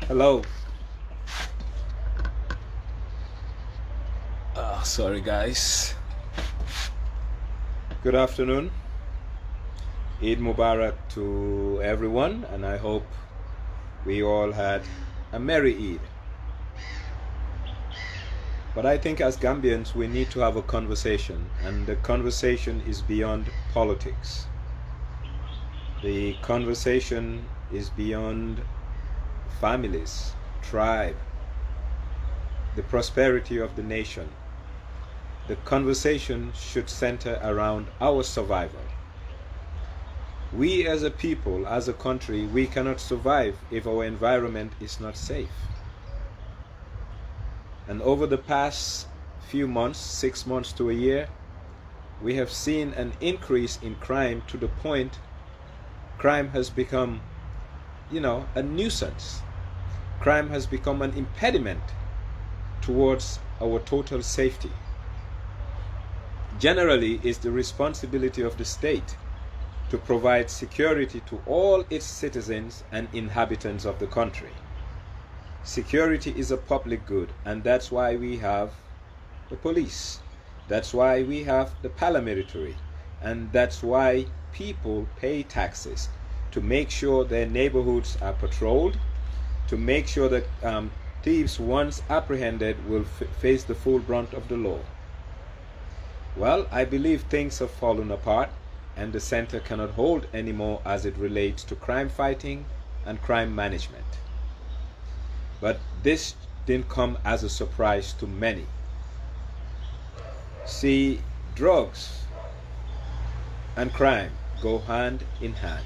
Hello. Sorry, guys. Good afternoon. Eid Mubarak to everyone, and I hope we all had a merry Eid. But I think as Gambians, we need to have a conversation, and the conversation is beyond politics. The conversation is beyond families, tribe, the prosperity of the nation. The conversation should center around our survival. We as a people, as a country, we cannot survive if our environment is not safe. And over the past few months, 6 months to a year, we have seen an increase in crime to the point crime has become, a nuisance. Crime has become an impediment towards our total safety. Generally, it's the responsibility of the state to provide security to all its citizens and inhabitants of the country. Security is a public good, and that's why we have the police. That's why we have the paramilitary, and that's why people pay taxes to make sure their neighborhoods are patrolled, to make sure that thieves, once apprehended, will face the full brunt of the law. Well, I believe things have fallen apart, and the center cannot hold anymore as it relates to crime fighting and crime management. But this didn't come as a surprise to many. See, drugs and crime go hand in hand,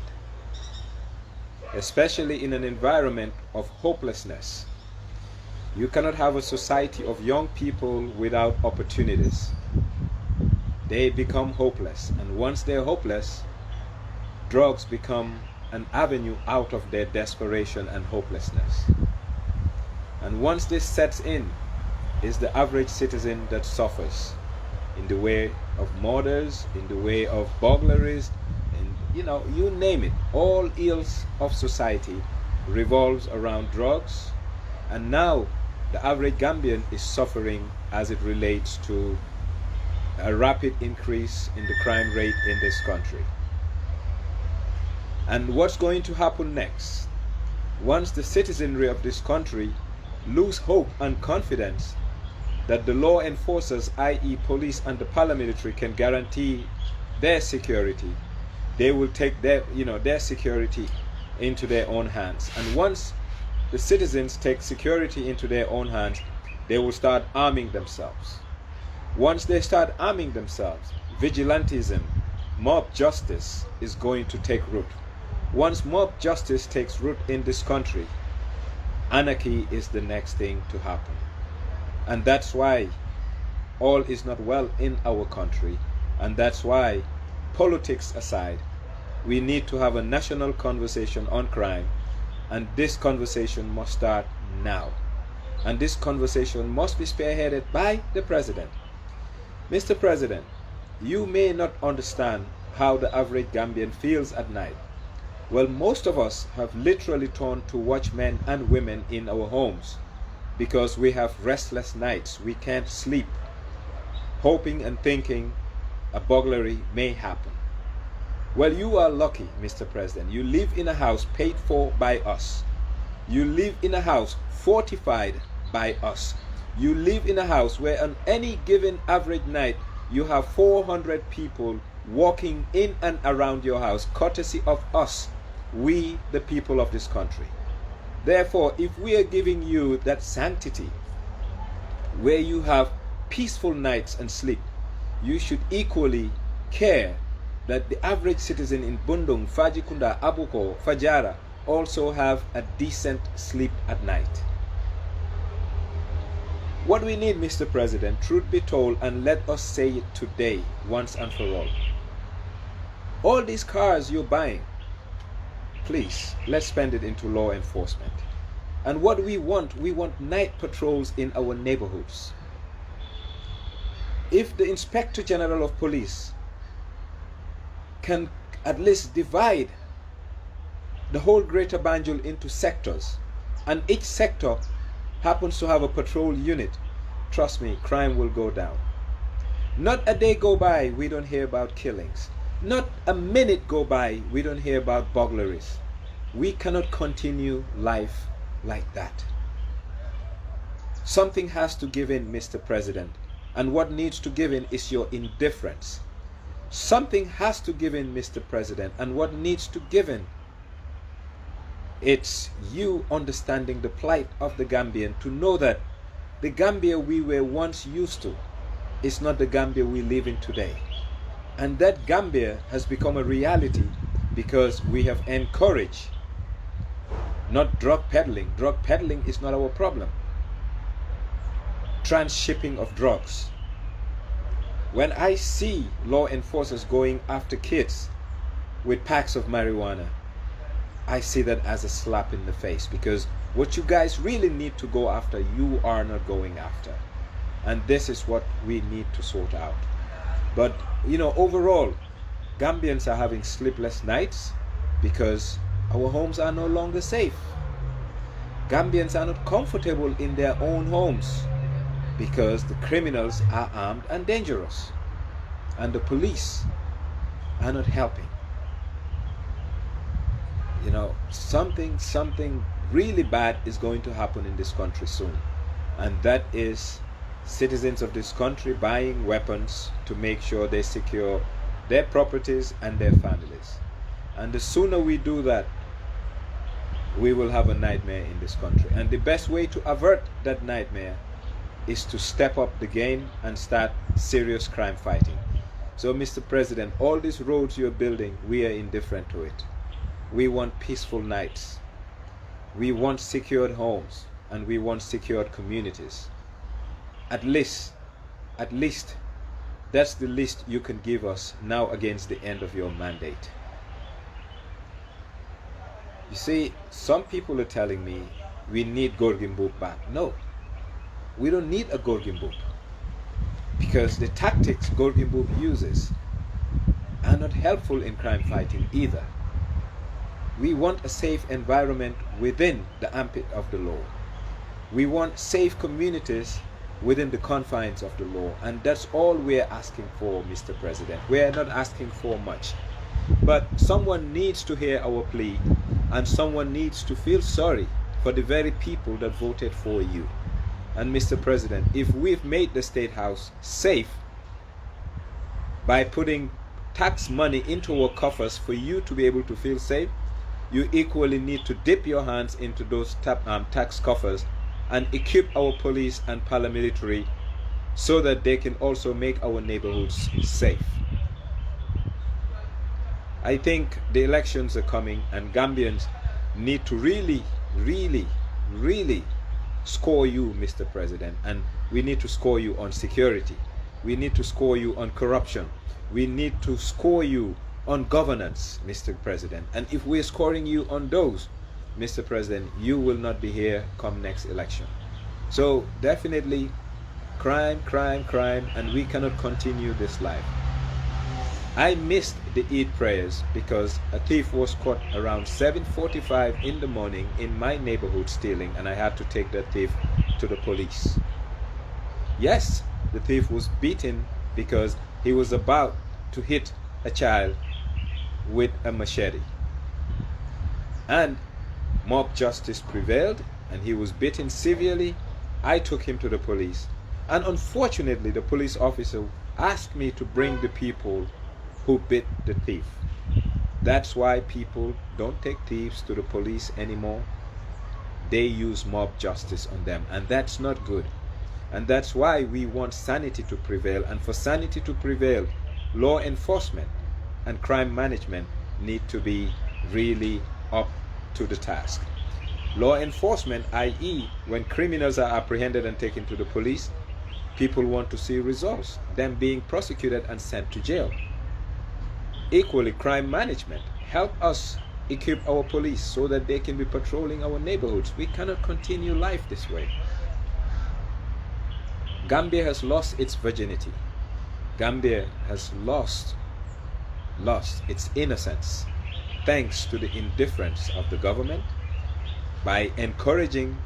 especially in an environment of hopelessness. You cannot have a society of young people without opportunities. They become hopeless, and once they're hopeless, drugs become an avenue out of their desperation and hopelessness. And once this sets in, is the average citizen that suffers in the way of murders, in the way of burglaries, and you name it. All ills of society revolves around drugs, and now the average Gambian is suffering as it relates to a rapid increase in the crime rate in this country. And what's going to happen next? Once the citizenry of this country lose hope and confidence that the law enforcers, i.e. police and the paramilitary, can guarantee their security, they will take their security into their own hands. And once the citizens take security into their own hands, they will start arming themselves. Once they start arming themselves, vigilantism, mob justice is going to take root. Once mob justice takes root in this country, anarchy is the next thing to happen. And that's why all is not well in our country. And that's why, politics aside, we need to have a national conversation on crime. And this conversation must start now. And this conversation must be spearheaded by the president. Mr. President, you may not understand how the average Gambian feels at night. Well, most of us have literally turned to watch men and women in our homes because we have restless nights. We can't sleep, hoping and thinking a burglary may happen. Well, you are lucky, Mr. President. You live in a house paid for by us. You live in a house fortified by us. You live in a house where on any given average night you have 400 people walking in and around your house, courtesy of us, we the people of this country. Therefore, if we are giving you that sanctity where you have peaceful nights and sleep, you should equally care that the average citizen in Bundung, Fajikunda, Abuko, Fajara also have a decent sleep at night. What we need, Mr. President, truth be told, and let us say it today, once and for all these cars you're buying, please, let's spend it into law enforcement. And what we want night patrols in our neighborhoods. If the Inspector General of Police can at least divide the whole Greater Banjul into sectors, and each sector happens to have a patrol unit, trust me, crime will go down. Not a day go by we don't hear about killings. Not a minute go by we don't hear about burglaries. We cannot continue life like that. Something has to give in, Mr. President, and what needs to give in is your indifference. Something has to give in, Mr. President, and what needs to give in, it's you understanding the plight of the Gambian, to know that the Gambia we were once used to is not the Gambia we live in today. And that Gambia has become a reality because we have encouraged not drug peddling. Drug peddling is not our problem. Transshipping of drugs. When I see law enforcers going after kids with packs of marijuana, I see that as a slap in the face, because what you guys really need to go after, you are not going after. And this is what we need to sort out. But, you know, overall, Gambians are having sleepless nights because our homes are no longer safe. Gambians are not comfortable in their own homes because the criminals are armed and dangerous, and the police are not helping. You know, something really bad is going to happen in this country soon, and that is citizens of this country buying weapons to make sure they secure their properties and their families. And the sooner we do that, we will have a nightmare in this country. And the best way to avert that nightmare is to step up the game and start serious crime fighting. So, Mr. President, all these roads you're building, we are indifferent to it. We want peaceful nights. We want secured homes, and we want secured communities. At least, that's the least you can give us now against the end of your mandate. You see, some people are telling me we need Gorgimbuk back. No, we don't need a Gorgimbuk, because the tactics Gorgimbuk uses are not helpful in crime fighting either. We want a safe environment within the ambit of the law. We want safe communities within the confines of the law, and that's all we're asking for, Mr. President. We're not asking for much, but someone needs to hear our plea, and someone needs to feel sorry for the very people that voted for you. And Mr. President, if we've made the State House safe by putting tax money into our coffers for you to be able to feel safe, you equally need to dip your hands into those tax coffers and equip our police and paramilitary so that they can also make our neighborhoods safe. I think the elections are coming, and Gambians need to really score you, Mr. President. And we need to score you on security. We need to score you on corruption. We need to score you on governance, Mr. President. And if we're scoring you on those, Mr. President, you will not be here come next election. So definitely crime, and we cannot continue this life. I missed the Eid prayers because a thief was caught around 7:45 in the morning in my neighborhood stealing, and I had to take that thief to the police. Yes, the thief was beaten because he was about to hit a child with a machete. And mob justice prevailed, and he was beaten severely. I took him to the police, and unfortunately the police officer asked me to bring the people who bit the thief. That's why people don't take thieves to the police anymore. They use mob justice on them, and that's not good. And that's why we want sanity to prevail, and for sanity to prevail, law enforcement and crime management need to be really up to the task. Law enforcement, i.e., when criminals are apprehended and taken to the police, people want to see results, them being prosecuted and sent to jail. Equally, crime management, help us equip our police so that they can be patrolling our neighborhoods. We cannot continue life this way. Gambia has lost its virginity. Gambia has lost its innocence, thanks to the indifference of the government, by encouraging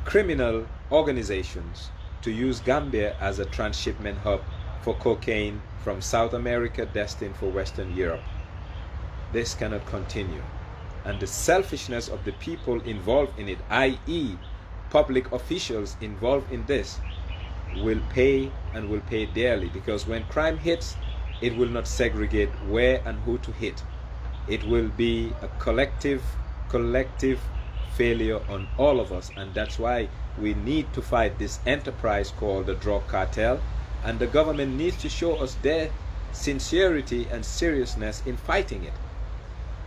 criminal organizations to use Gambia as a transshipment hub for cocaine from South America destined for Western Europe. This cannot continue. And the selfishness of the people involved in it, i.e. public officials involved in this, will pay and will pay dearly, because when crime hits, it will not segregate where and who to hit. It will be a collective failure on all of us, and that's why we need to fight this enterprise called the drug cartel, and the government needs to show us their sincerity and seriousness in fighting it,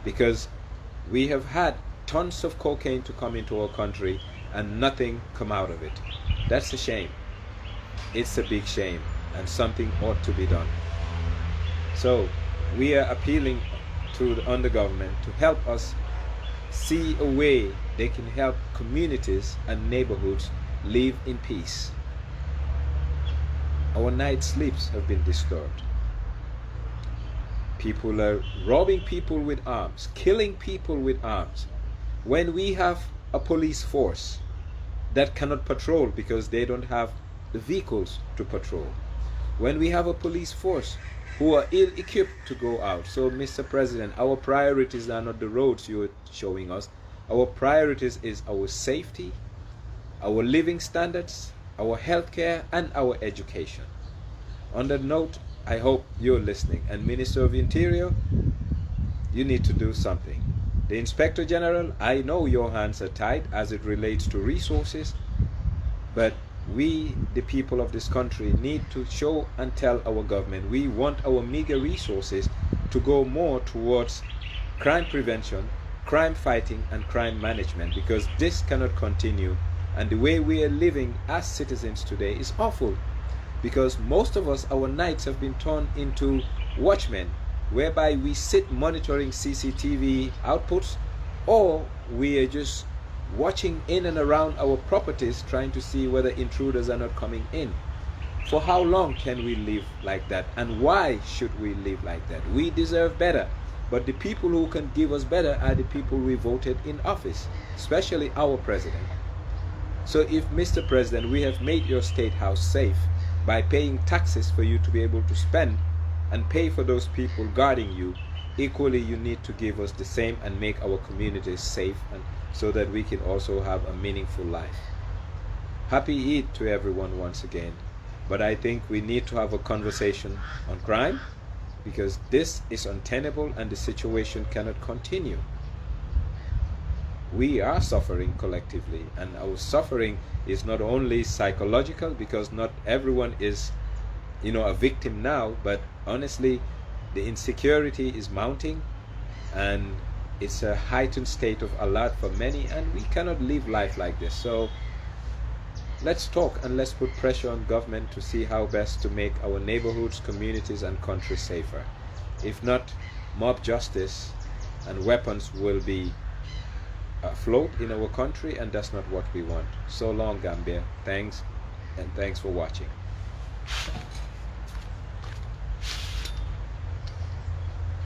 because we have had tons of cocaine to come into our country and nothing come out of it. That's a shame. It's a big shame, and something ought to be done. So we are appealing to the government to help us see a way they can help communities and neighborhoods live in peace. Our night sleeps have been disturbed. People are robbing people with arms, killing people with arms. When we have a police force that cannot patrol because they don't have the vehicles to patrol. When we have a police force who are ill-equipped to go out. So, Mr. President, our priorities are not the roads you're showing us. Our priorities is our safety, our living standards, our healthcare, and our education. On that note, I hope you're listening. And Minister of Interior, you need to do something. The Inspector General, I know your hands are tied as it relates to resources, but we, the people of this country, need to show and tell our government we want our meager resources to go more towards crime prevention, crime fighting, and crime management, because this cannot continue. And the way we are living as citizens today is awful, because most of us, our nights have been turned into watchmen, whereby we sit monitoring CCTV outputs, or we are just watching in and around our properties, trying to see whether intruders are not coming in. For how long can we live like that? And why should we live like that? We deserve better. But the people who can give us better are the people we voted in office, especially our president. So if, Mr. President, we have made your state house safe by paying taxes for you to be able to spend and pay for those people guarding you, equally you need to give us the same and make our communities safe, and so that we can also have a meaningful life. Happy Eid to everyone once again. But I think we need to have a conversation on crime, because this is untenable and the situation cannot continue. We are suffering collectively, and our suffering is not only psychological, because not everyone is, a victim now, but honestly, the insecurity is mounting, and it's a heightened state of alert for many, and we cannot live life like this. So let's talk and let's put pressure on government to see how best to make our neighborhoods, communities, and countries safer. If not, mob justice and weapons will be afloat in our country, and that's not what we want. So long, Gambia. Thanks, and thanks for watching.